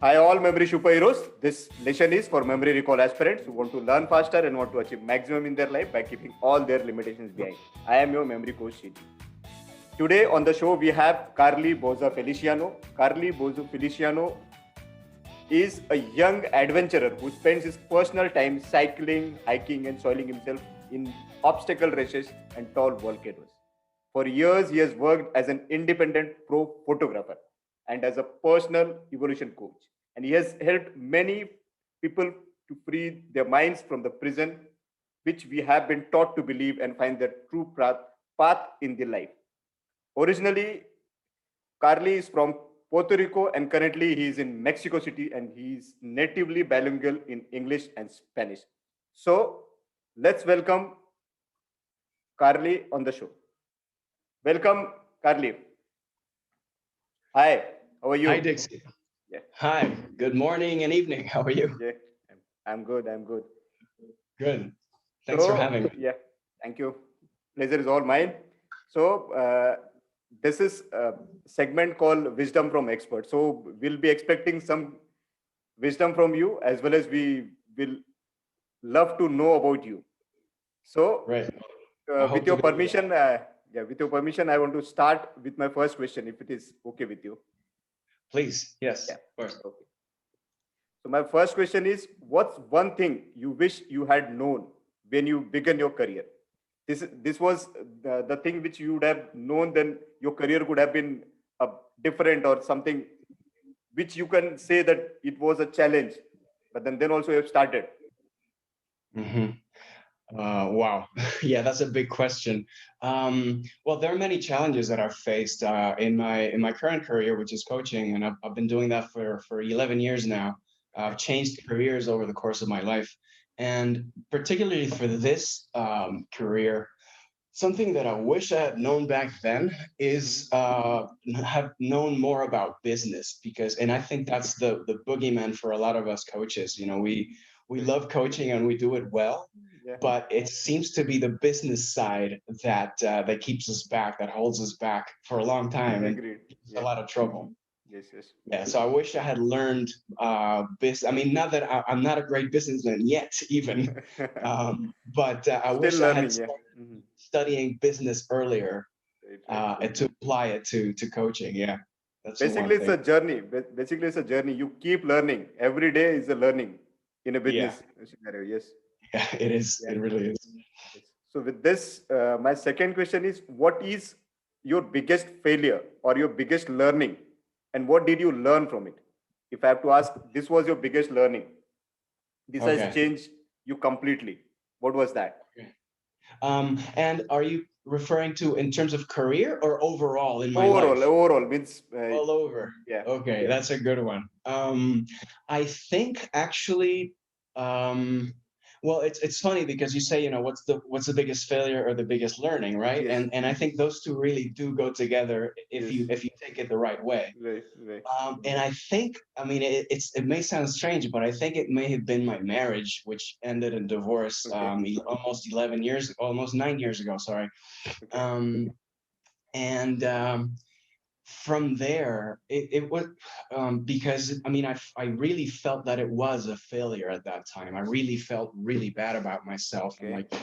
Hi, all memory superheroes. This lesson is for memory recall aspirants who want to learn faster and want to achieve maximum in their life by keeping all their limitations behind. I am your memory coach, Srini. Today on the show, we have Carly Boza Feliciano. Carly Boza Feliciano is a young adventurer who spends his personal time cycling, hiking, and soiling himself in obstacle races and tall volcanoes. For years, he has worked as an independent pro photographer and as a personal evolution coach. And he has helped many people to free their minds from the prison which we have been taught to believe and find their true path in the life. Originally, Carly is from Puerto Rico and currently he is in Mexico City and he is natively bilingual in English and Spanish. So let's welcome Carly on the show. Welcome, Carly. Hi, how are you? Hi, Dixie. Yeah. Hi, good morning and evening. How are you? Yeah, I'm good. I'm good. Good. Thanks for So, having me. yeah, thank you. Pleasure is all mine. So, this is a segment called Wisdom from Experts. So, we'll be expecting some wisdom from you as well as we will love to know about you. So, Right. I with hope to your be able to. permission, with your permission, I want to start with my first question, if it is okay with you. Please. Yes, Yeah. of course. Okay. So my first question is, what's one thing you wish you had known when you began your career? This was the thing which you would have known, then your career could have been different or something which you can say that it was a challenge, but then also you have started. hmm wow. Yeah, that's a big question. Well, there are many challenges that I've faced in my current career, which is coaching, and I've been doing that for 11 years now. I've Okay. changed careers over the course of my life, and particularly for this career. Something that I wish I had known back then Mhm. is have known more about business because, and I think that's the boogeyman for a lot of us coaches. You know, we Right. love coaching and we do it well, Yeah. but it seems to be the business side that keeps us back, that holds us back for a long time, and Agreed. gives us a Yeah. lot of trouble. Yes. Yes. Yeah, so I wish I had learned business. I mean, not that I'm not a great businessman yet, even, but I Still wish I had learning. Yeah. Mhm. studying business earlier Right. Right. and to apply it to coaching. Yeah, that's the one Basically, it's thing. a journey. Basically, it's a journey. You keep learning. Every day is a learning in a Yeah, business scenario. Yes. yeah, it is. Yeah. It really is. Yes. So with this, my second question is: what is your biggest failure or your biggest learning, and what did you learn from it? If I have to ask, this was your biggest learning. This has Okay. changed you completely. What was that? Okay. And are you referring to in terms of career or overall in my Overall, life? overall means All over. yeah, Okay, yeah. that's a good one. I think actually, um, well, it's funny because you say, what's the biggest failure or the biggest learning, right? Yes, And I think those two really do go together if yes. you take it the right way. Right, right. And I think, I mean, it may sound strange, but I think it may have been my marriage, which ended in divorce Okay, almost 11 years, almost 9 years ago. Sorry. okay, Um, and from there, it was because I mean, I really felt that it was a failure at that time. I really felt really bad about myself, and okay, like,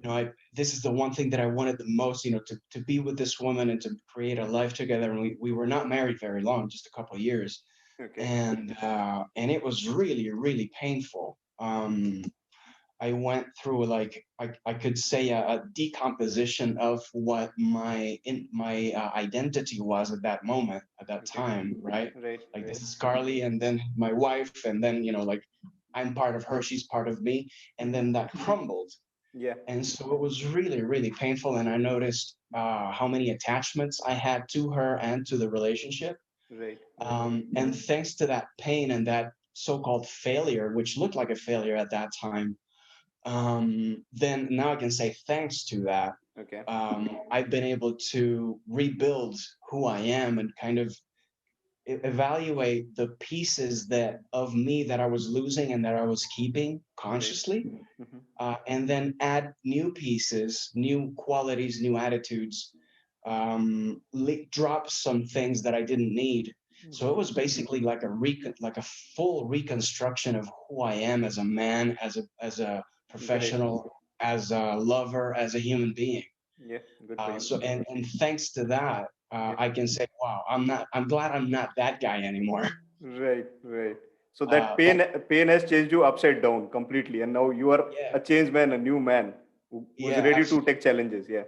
okay, this is the one thing that I wanted the most, to be with this woman and to create a life together. And we were not married very long, just a couple of years, okay, and it was really, really painful. I went through, like, I could say a decomposition of what my identity was at that moment, at that okay. time, right? Right, Like, right. this is Carly, and then my wife, and then, like, I'm part of her, she's part of me, and then that crumbled. Yeah. And so it was really, really painful. And I noticed how many attachments I had to her and to the relationship. Right, right. And thanks to that pain and that so-called failure, which looked like a failure at that time, then now I can say thanks to that, Okay. I've been able to rebuild who I am and kind of evaluate the pieces that of me that I was losing and that I was keeping Right. consciously, Mhm. and then add new pieces, new qualities, new attitudes, drop some things that I didn't need. So it was basically like like a full reconstruction of who I am as a man, as a Great. professional, as a lover, as a human being. Yeah, good for you. So and thanks to that, Yeah. I can say, wow, I'm glad I'm not that guy anymore. Right, right. So that But pain has changed you upside down completely, and now you are yeah, a changed man, a new man who's yeah, ready to absolutely. take challenges. Yeah.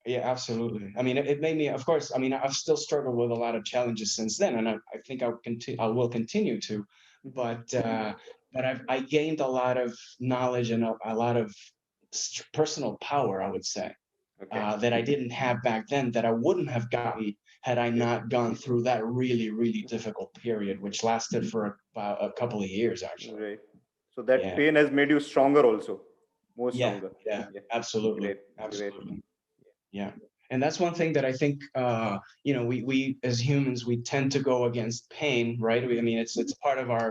Yeah, absolutely. I mean, it made me, of course, I mean, I've still struggled with a lot of challenges since then, and I think I will continue to, Mhm. but I gained a lot of knowledge and a lot of personal power, I would say, Okay. that I didn't have back then, that I wouldn't have gotten had I Yeah. not gone through that really, really difficult period, which lasted for about a couple of years, actually. Right. So that Yeah, pain has made you stronger also, more yeah, stronger. yeah, Yeah. absolutely, Great. Great. absolutely. Yeah. And that's one thing that I think, we as humans, we tend to go against pain, right? I mean, it's part of our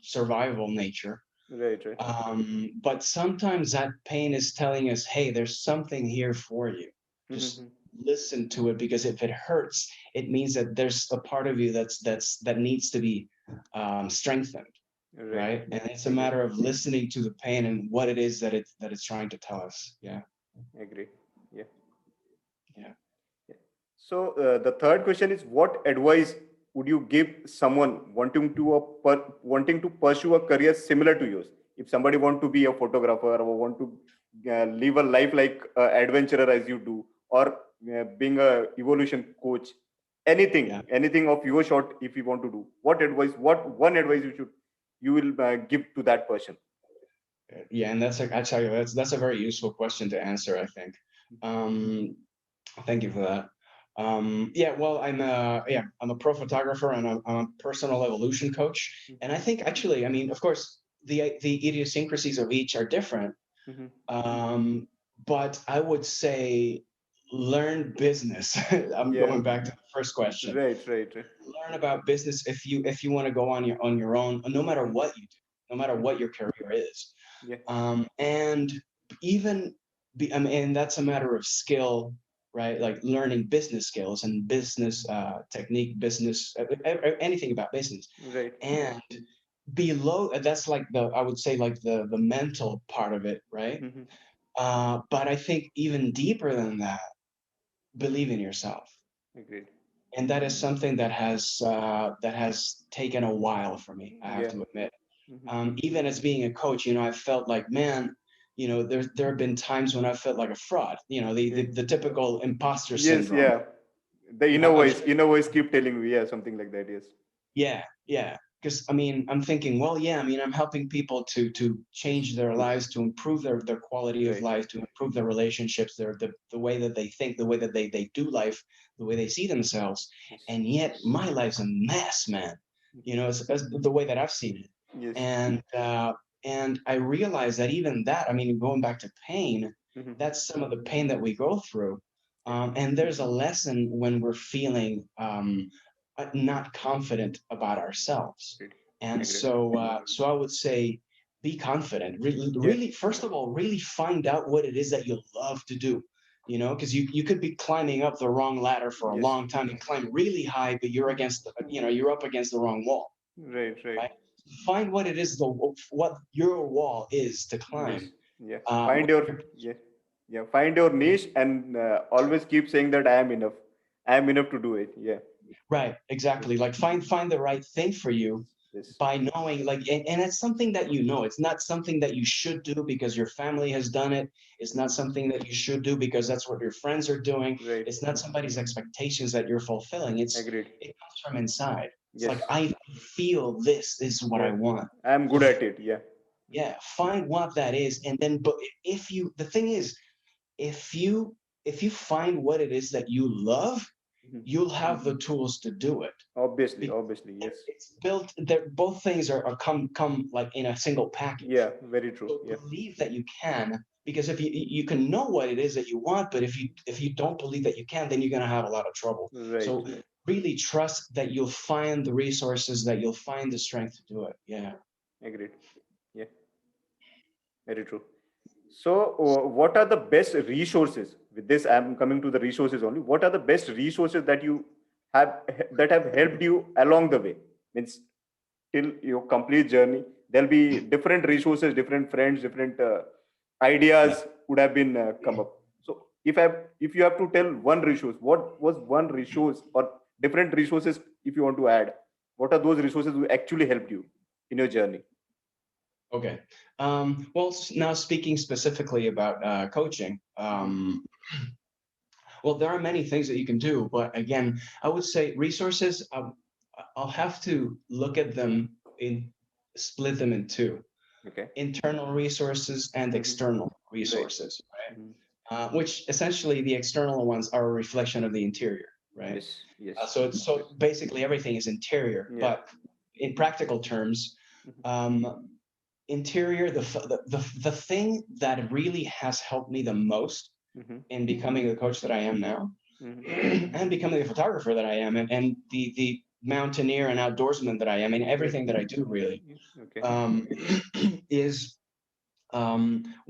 survival nature. Right. Right. But sometimes that pain is telling us, hey, there's something here for you. Just Mhm. listen to it, because if it hurts, it means that there's a part of you that needs to be strengthened, Right. right? And it's a Agree. matter of listening to the pain and what it is that it's trying to tell us. Yeah. Agree. Yeah. Yeah. Yeah. So the third question is, what advice would you give someone wanting to pursue a career similar to yours? If somebody want to be a photographer or want to live a life like adventurer as you do, or being a evolution coach, Yeah. anything of your short, if you want to do, what one advice you will give to that person? Yeah, and I tell you, that's a very useful question to answer, I think. Um, Thank you for that. Yeah, well, I'm a pro photographer, and I'm a personal evolution coach. And I think actually, I mean, of course, the idiosyncrasies of each are different. Mhm. Um, but I would say learn business. I'm Yeah. going back to the first question. Right. Right. Right. Learn about business if you want to go on your own, no matter Mhm. what you do, no matter Mhm. what your career is. Yeah. And even I mean, and that's a matter of skill, right? Like learning business skills and business technique, business anything about business. Right. And below that's like I would say like the mental part of it, right? Mhm. But I think even deeper than that, believe in yourself. Agreed. And that is something that has taken a while for me, I have Yeah. to admit. Mhm. Even as being a coach, I felt like, man, there have been times when I felt like a fraud. Yeah. The typical imposter Yes. syndrome. Yeah. The inner voice keep telling me, yeah, something like that. Yes. Yeah, yeah. Because I mean, I'm thinking, well, yeah, I mean, I'm helping people to change their lives, to improve their quality of Right. life, to improve their relationships, the way that they think, the way that they do life, the way they see themselves. Yes. And yet, my life's a mess, man. It's the way that I've seen it. Yes. And I realized that even that, I mean, going back to pain, Mhm. that's some of the pain that we go through. Yeah. And there's a lesson when we're feeling not confident about ourselves. Agreed. And Agreed. so I would say, be confident. Really, Yeah. really, first of all, really find out what it is that you love to do. Because you could be climbing up the wrong ladder for a Yes. long time. You climb really high, but you're up against the wrong wall, Right. Right. right? Find what it is, what your wall is to Yes. climb. Yeah. What Find your your yeah. Yeah. Find your niche and always keep saying that I am enough. I am enough to do it. Yeah. Right, Yes. exactly. Like find the right thing for you Yes. by knowing, like, and it's something that it's not something that you should do because your family has done it. It's not Mhm. something that you should do because that's what your friends are doing. Right. It's not somebody's expectations that you're fulfilling. Agreed. It comes from inside. It's like, Yes. I feel this is what I Yeah. want. I am So good at it. Yeah. yeah, find what that is, and then, but if you the thing is, if you if you find what it is that you love, Mhm. you'll have the tools to do it. Obviously. Obviously. Yes. It's built that both things are come like in a single package. Yeah. Very true. So Yeah. believe that you can, because if you can know what it is that you want, but if you don't believe that you can, then you're going to have a lot of trouble. Right. So really trust that you'll find the resources, that you'll find the strength to do it. Yeah. Agreed. Yeah. Very true. So, what are the best resources? With this, I'm coming to the resources only. What are the best resources that you have that have helped you along the way? Means till your complete journey, there'll be different resources, different friends, different Yeah. ideas would have been come up. So if you have to tell one resource, what was one resource or different resources if you want to add, what are those resources who actually helped you in your journey? Okay. Well, now speaking specifically about coaching, Mhm. well, there are many things that you can do, but again, I would say resources. I'll have to look at them in split them in two: Okay. internal resources and Mhm. external Right. resources. Mhm. Which essentially the external ones are a reflection of the interior, right? Yes. Yes. So basically everything is interior, Yeah. but in practical terms, Mhm. um, interior, the thing that really has helped me the most Mhm. in becoming the coach that I am now, Mhm. and becoming the photographer that I am, and the mountaineer and outdoorsman that I am, in Right. everything that I do really, Okay. um, is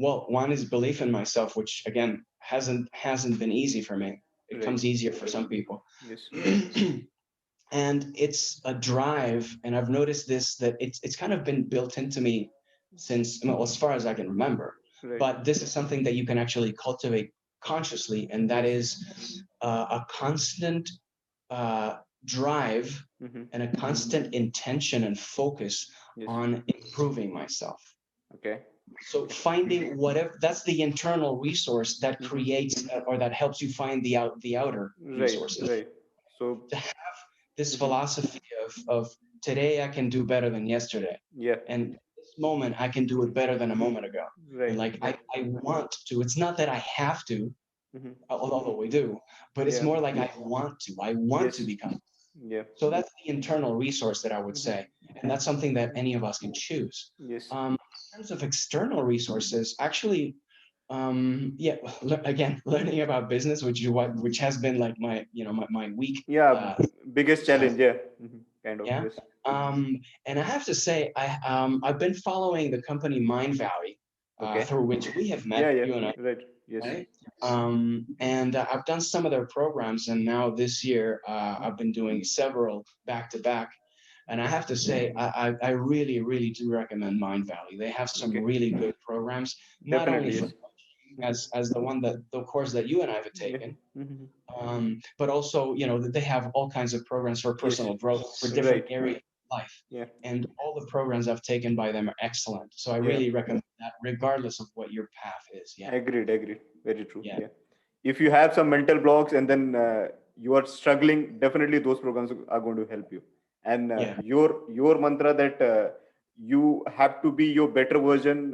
well, one is belief in myself, which again hasn't been easy for me. It Right. comes easier for some people. Yes. And it's a drive, and I've noticed this, that it's kind of been built into me since, well, as far as I can remember. Right. But this is something that you can actually cultivate consciously, and that Yes. is a constant uh, drive Mhm. and a constant intention and focus Yes. on improving myself. Okay. So Okay. finding whatever, that's the internal resource that Mhm. creates or that helps you find the outer Right. resources. Right. So. To have this Mhm. philosophy of today I can do better than yesterday, Yeah. and this moment I can do it better than a moment ago. And Right. like Right. I want to. It's not that I have to, Mhm. although we do, but it's Yeah. more like I want to. I want to Yes. become. Yeah. So that's the internal resource that I would Mhm. say, and that's something that any of us can choose. Yes. In terms of external resources, actually, yeah, again, learning about business, which has been like my my week. Yeah. Uh, Biggest uh, challenge. Yeah. Mhm. Kind of. yeah, Yes. and I have to say, I've been following the company Mind Valley, Okay. through which we have met, Yeah. Yeah. you and I, Right. Yes. right? And I've done some of their programs, and now this year I've been doing several back to back. And I have to say, I really, really do recommend Mind Valley. They have some Okay. really good programs, not only Definitely. for Yes. coaching, Mhm. as the course that you and I have Yeah. taken, Mhm. but also, that they have all kinds of programs for Yes. personal growth for different Right. areas of life. Yeah. And all the programs I've taken by them are excellent. So I Yeah. really recommend that, regardless of what your path is. Yeah. Agreed. Agreed. Very true. Yeah. Yeah. If you have some mental blocks and then you are struggling, definitely those programs are going to help you. And Yeah. your mantra that you have to be your better version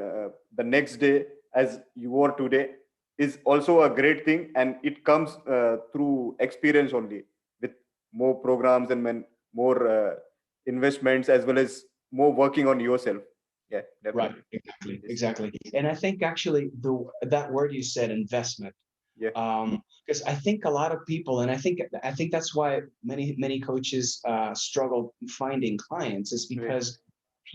the next day as you are today is also a great thing, and it comes through experience only, with more programs and more investments, as well as more working on yourself. Yeah, Right. definitely. Exactly. Yes. Exactly. And I think actually that word you said, investment, Yeah. because I think a lot of people, and I think that's why many coaches struggle finding clients, is Right. because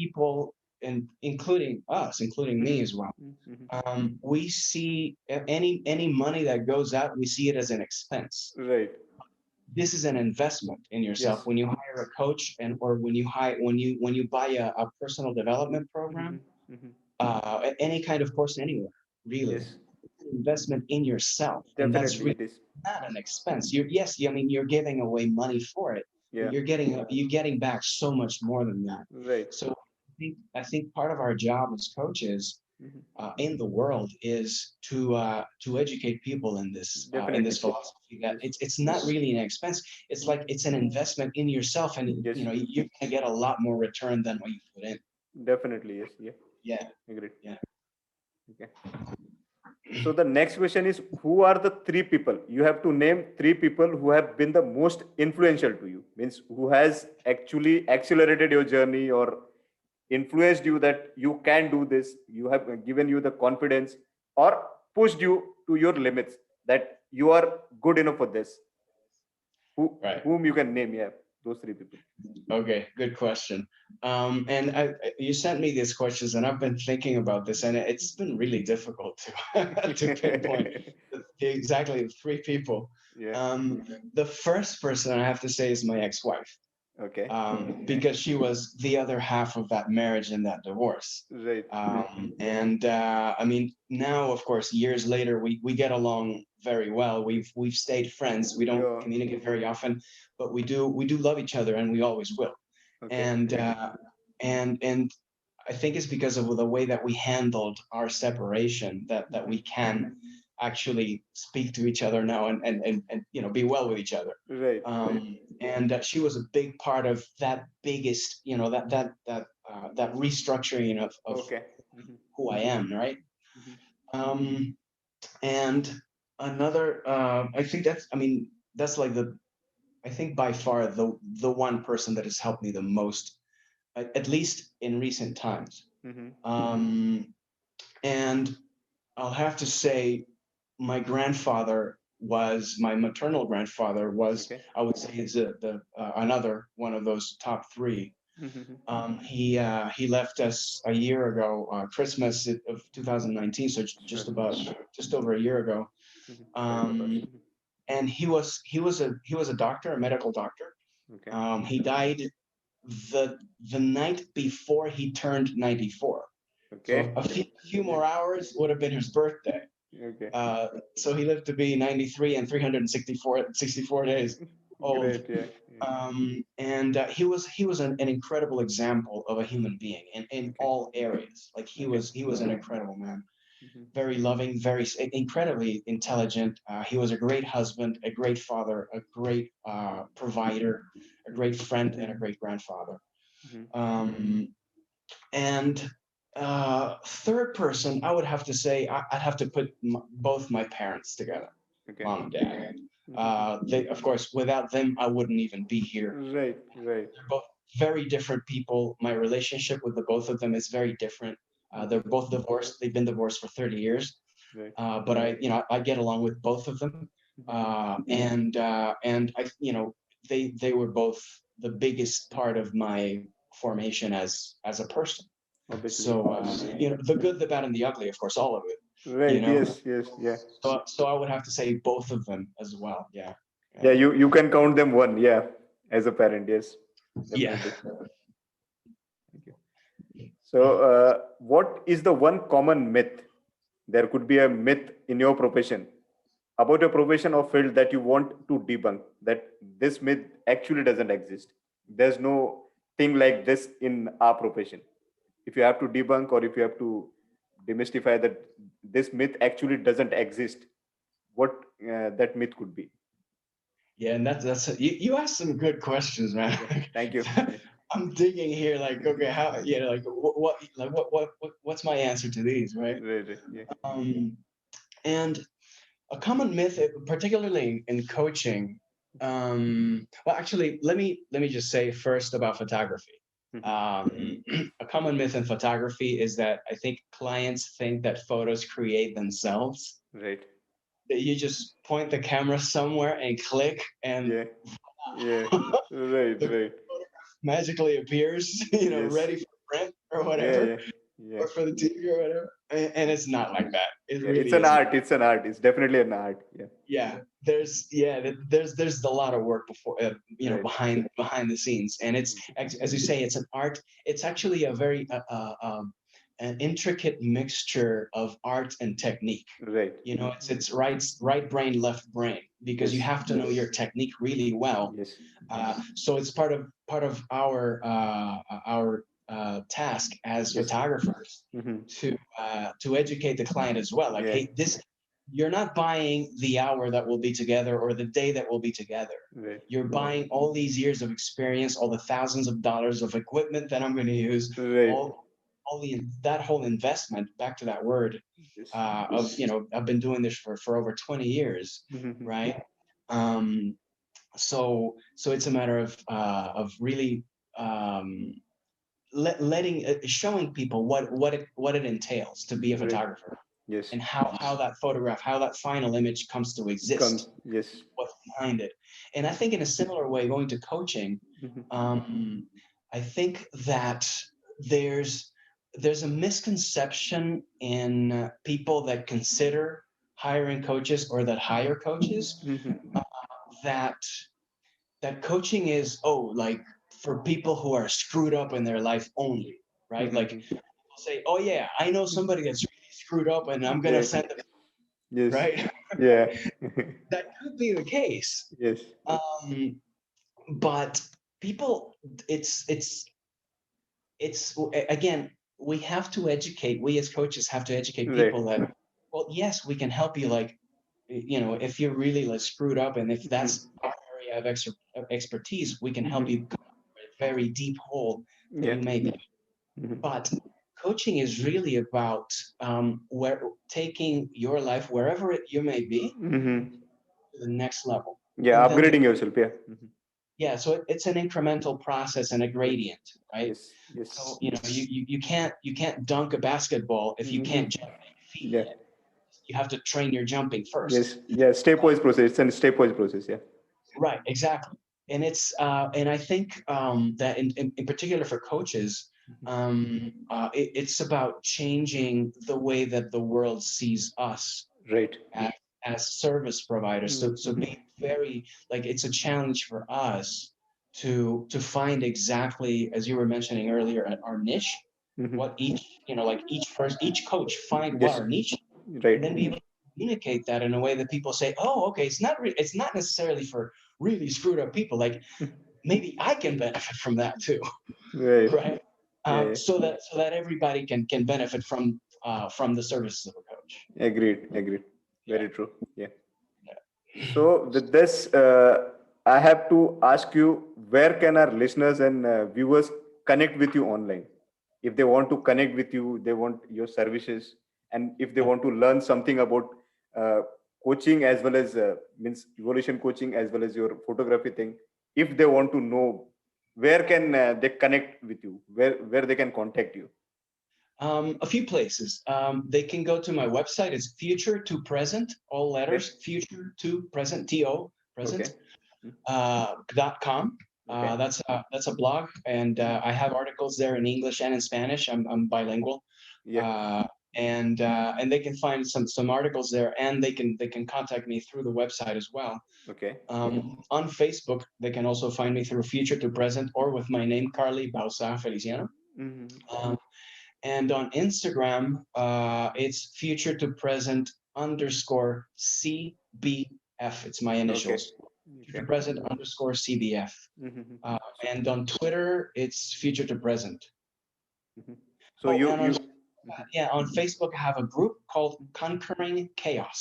people, and including us, including me Mhm. as well, Mhm. we see any money that goes out, we see it as an expense. Right. This is an investment in yourself. Yes. When you hire a coach, and or when you buy a personal development program, Mhm. Mhm. any kind of course anywhere, really, Yes. investment in yourself, and that's Definitely really it is. not an expense. Yes, I mean, you're giving away money for it, but Yeah. you're getting back so much more than that. Right. So I think part of our job as coaches Mhm. in the world is to educate people in Definitely. this philosophy, that Yes. it's not really an expense. It's like it's an investment in yourself, and Yes. you're gonna get a lot more return than what you put in. Definitely. Yes. Yeah. Yeah, Agreed. yeah. Okay. So the next question is, who are the three people? You have to name three people who have been the most influential to you. Means who has actually accelerated your journey or influenced you that you can do this. You have given you the confidence or pushed you to your limits that you are good enough for this. Who Right. whom you can name? Yeah. Those three people. Okay, good question. And you sent me these questions, and I've been thinking about this, and it's been really difficult to to pinpoint exactly three people. Yeah. Um, the first person I have to say is my ex-wife, Okay. because she was the other half of that marriage and that divorce. Right. And I mean, now of course, years later, we get along very well. We've stayed friends. We don't Yeah. communicate very often, but we do love each other, and we always will. Okay. And and I think it's because of the way that we handled our separation that we can actually speak to each other now, and be well with each other. Right. And she was a big part of that biggest, that restructuring of Okay. who I am, right? Mhm. Um, and another, I think that's like I think by far the one person that has helped me the most, at least in recent times. Mhm. Um, and I'll have to say, my maternal grandfather was, Okay. I would say, is the another one of those top three. Mhm. He left us a year ago, Christmas of 2019, so Sure. just over a year ago. Mhm. Sorry for that. Um, and he was a doctor, a medical doctor. Okay. He died the night before he turned 94. So Okay. a few more hours would have been his birthday. Okay. Uh, so he lived to be 93 and 364 days old. Great. Yeah. Yeah. And he was an incredible example of a human being in Okay. all areas. Like he Okay. was he was an incredible man, Mhm. very loving, very incredibly intelligent. He was a great husband, a great father, a great provider, a great Mhm. friend, and a great grandfather. Mhm. Um, and third person, I would have to say, I'd have to put both my parents together, Okay. mom and dad. Mhm. Of course, without them, I wouldn't even be here. Right. Right. They're both very different people. My relationship with the both of them is very different. They're Mhm. both divorced. They've been divorced for 30 years. Right. But I get along with both of them. Mhm. And they were both the biggest part of my formation as a person. Obviously. So the good, the bad, and the ugly, of course, all of it. You Right. know, Yes. Yes. Yeah. so I would have to say both of them as well. Yeah, Yeah. yeah, You can count them one. Yeah. As a parent. Yes. yeah. Definitely. Thank you. So, what is the one common myth? There could be a myth in your profession about a profession or field that you want to debunk, that this myth actually doesn't exist. There's no thing like this in our profession. If you have to debunk or if you have to demystify that this myth actually doesn't exist, what that myth could be. Yeah, and you asked some good questions, man. Yeah. Thank you. I'm digging here, like, okay, how, like, what's my answer to these, right? Right, right, yeah. Um, and a common myth, particularly in coaching. Well, actually, let me just say first about photography. Mhm. Um, a common myth in photography is that I think clients think that photos create themselves. Right. That you just point the camera somewhere and click, and Yeah. Yeah. Right, the right. magically appears, Yes. ready for print or Yeah, whatever, yeah. Yeah. or for the TV or whatever. And it's not like that. It Yeah. It's really an isn't. art. It's an art. It's definitely an art. Yeah. There's a lot of work before, Right. behind the scenes, and it's, as you say, it's an art. It's actually a very an intricate mixture of art and technique. Right. It's right brain, left brain, because you Yes. have to know your technique really well. Yes. So it's part of our task as Yes. photographers Hmm. to educate the client as well. Like, Yeah. hey, this, you're not buying the hour that we'll be together or the day that we'll be together. Right. You're buying all these years of experience, all the thousands of dollars of equipment that I'm going to use, Right. all that whole investment. Back to that word, Yes. I've been doing this for over 20 years, Hmm. right? Um, so it's a matter of really showing people what it entails to be a Right. photographer. Yes. and how that photograph, how that final image comes to exist, Comes. Yes. what's behind it. And I think in a similar way, going to coaching, Mhm. um, I think that there's there's a misconception in people that consider hiring coaches or that hire coaches, Mhm. that coaching is, oh, like for people who are screwed up in their life only, right? Like Mhm. people say, oh yeah, I know somebody that's really screwed up and I'm gonna Yeah. send them, Yes. right? Yeah. That could be the case. Yes. Um, but people, it's again, we have to educate, we as coaches have to educate Right. people that, well, yes, we can help you, like, if you're really like screwed up and if Mhm. that's our area of expertise, we can help Mhm. you come out of a very deep hole that Yeah. you may be. Mhm. But coaching is really about where taking your life wherever you may be Mhm. to the next level, Yeah. and then to, Upgrading yourself. Yeah. Mhm. yeah, so it's an incremental process and a Yes. gradient, right? Yes. Yes. So you can't dunk a basketball if you Mhm. can't jump on your feet Yeah. yet. You have to train your jumping first. Yes. Yeah. Stepwise process. It's a stepwise process. Yeah. Right, exactly. And it's and I think that in particular for coaches, it's about changing the way that the world sees us Right. as, service providers. So Mhm. being very, like, it's a challenge for us to find exactly, as you were mentioning earlier, our niche, Mhm. what each, like each coach find what Yes. our niche, and Right. then be able to communicate that in a way that people say, oh, okay, it's not necessarily for really screwed up people. Like, maybe I can benefit from that too, Right. right? Yeah. Yeah. So that everybody can benefit from the services of a coach. Agreed. Agreed. Yeah. Very true. Yeah. So with this, I have to ask you, where can our listeners and viewers connect with you online? If they want to connect with you, they want your services, and if they want to learn something about uh, coaching as well as means evolution coaching as well as your photography thing, if they want to know, where can they connect with you? Where they can contact you? A few places. They can go to my website. It's future to present, all Okay. letters, future to present, TO, present, Okay. Mm. .com. Okay. That's a blog, and Mhm. I have articles there in English and in Spanish. I'm bilingual, Yeah. uh, and they can find some articles there, and they can contact me through the website as well. Okay. On Facebook, they can also find me through Future to Present or with my name, Carly Bausa Feliciano. Mhm. Um, and on Instagram, it's future to present underscore CBF. It's my Okay. initials. Future Okay. to present underscore CBF. Mhm. Uh, So, and on Twitter, it's future to present. mhm. So Oh, you and you on mhm. yeah, on Facebook, I have a group called Conquering Chaos.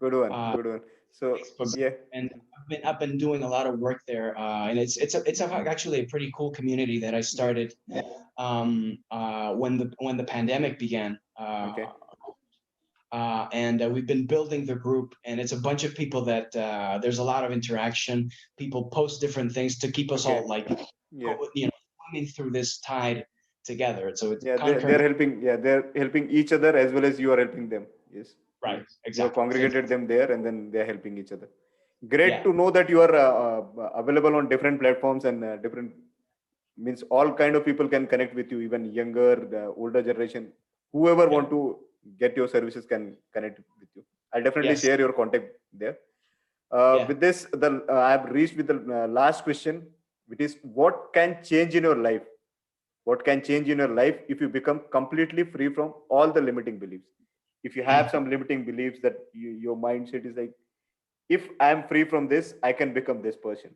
Good one, Uh, good one. So Facebook, yeah, and I've been doing a lot of work there, and actually a pretty cool community that I yeah. started when the pandemic began. Okay, And we've been building the group, and it's a bunch of people that there's a lot of interaction. People post different things to keep us all, okay, like, yeah, swimming through this tide together. So it's yeah. conquering. They're helping. Yeah, they're helping each other as well as you are helping them. Yes, Right, you have exactly. So congregated them there, and then they're helping each other. Great yeah, to know that you are available on different platforms and different means all kind of people can connect with you, even younger, the older generation, whoever yeah, want to get your services can connect with you. I'll definitely yes, share your contact there. yeah. With this, I have reached with the last question, which is, what can change in your life? What can change in your life if you become completely free from all the limiting beliefs? If you have Mm, some limiting beliefs that your mindset is like, if I am free from this, I can become this person.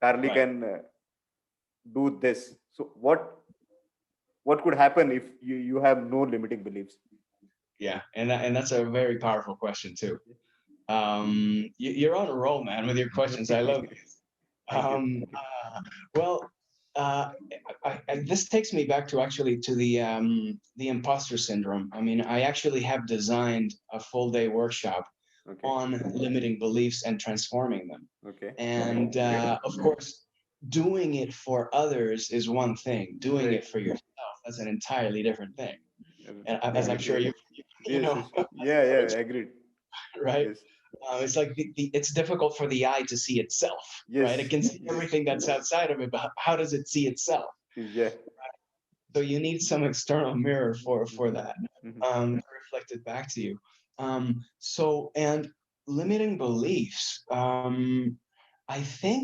Carly right. can do this. So what could happen if you have no limiting beliefs? Yeah, and that's a very powerful question too. You're on a roll, man, with your questions. I love these. Thank you. Um, Thank you. well, uh, this takes me back to actually to the imposter syndrome. I mean, I actually have designed a full day workshop Okay. on limiting beliefs and transforming them. Okay. And Great. of course, doing it for others is one thing. Doing Right. it for yourself, that's an entirely different thing. And as I'm Agreed. sure Yeah. you Yes, know, yes. Yeah, yeah, agreed. right? Yes, It's like it's difficult for the eye to see itself, right? It yes, can see yes. everything that's outside of it, but how does it see itself? Yeah. So you need some external mirror for Mhm, that, mhm, to reflect it back to you. So and limiting beliefs, I think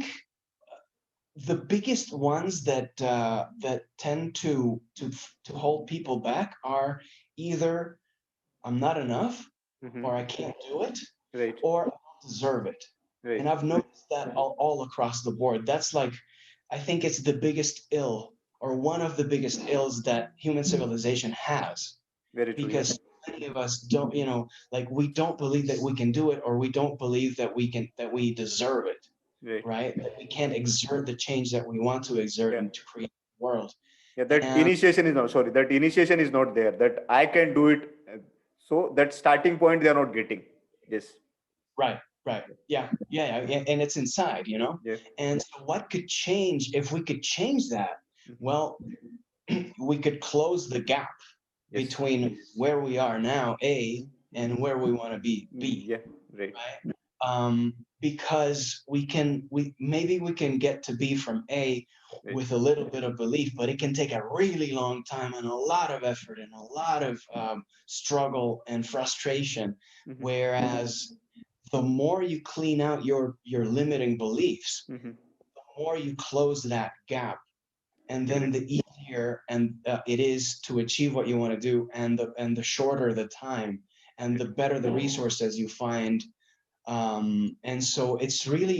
the biggest ones that tend to hold people back are either I'm not enough, mhm. or I can't do it, Right, or I don't deserve it. right. And I've noticed that all across the board. That's like, I think it's the biggest ill, or one of the biggest ills that human civilization has, Very true. Yeah. because many of us don't, like we don't believe that we can do it, or we don't believe that we deserve it, Right. right? That we can't exert the change that we want to exert Yeah. and to create the world. Yeah. That And initiation is not, sorry, that initiation is not there. That I can do it. So that starting point they are not getting. Yes. right, right. Yeah. And it's inside, Yeah. And so what could change if we could change that? Mhm. Well, we could close the gap Yes. between where we are now, A, and where we want to be, B, Yeah. Right. right? Because we maybe we can get to B from A Right. with a little bit of belief, but it can take a really long time and a lot of effort and a lot of struggle and frustration. Mhm. Whereas the more you clean out your limiting beliefs, Mhm. the more you close that gap, and then Agreed. the easier and it is to achieve what you want to do, and the shorter the time, and the Right. better the resources you find. And so it's really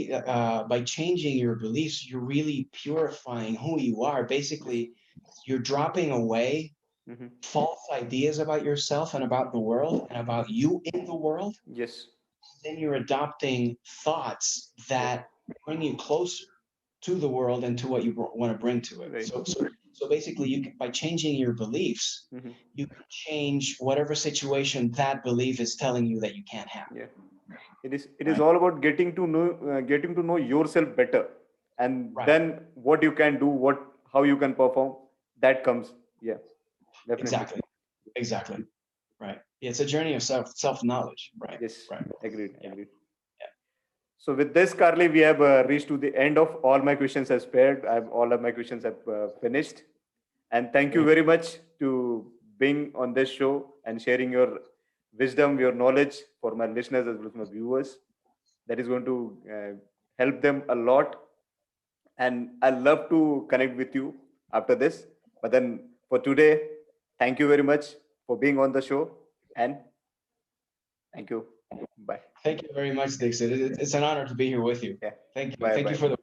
by changing your beliefs, you're really purifying who you are. Yes. Basically, you're dropping away Mhm. false ideas about yourself and about the world and about you in the world. Yes. Then you're adopting thoughts Yeah. that bring you closer to the world and to what you want to bring to it. Right. So basically, you can, by changing your beliefs, Mhm. you can change whatever situation that belief is telling you that you can't have. Yeah. It is Right. all about getting to know yourself better, and Right. then what you can do, how you can perform, that comes. Yeah, definitely. Exactly. Exactly. Right. It's a journey of self knowledge. Right. Yes, Right. agreed, Yeah. agreed. Yeah. So with this, Carly, we have reached to the end of all my questions as paired. All of my questions have finished, and thank you Great. very much to being on this show and sharing your wisdom, your knowledge for my listeners as well as my viewers. That is going to help them a lot, and I love to connect with you after this. But then for today, thank you very much for being on the show, and thank you. Bye. Thank you very much, Dixit. It's an honor to be here with you. Yeah. Thank you. Bye. Thank you Bye. for the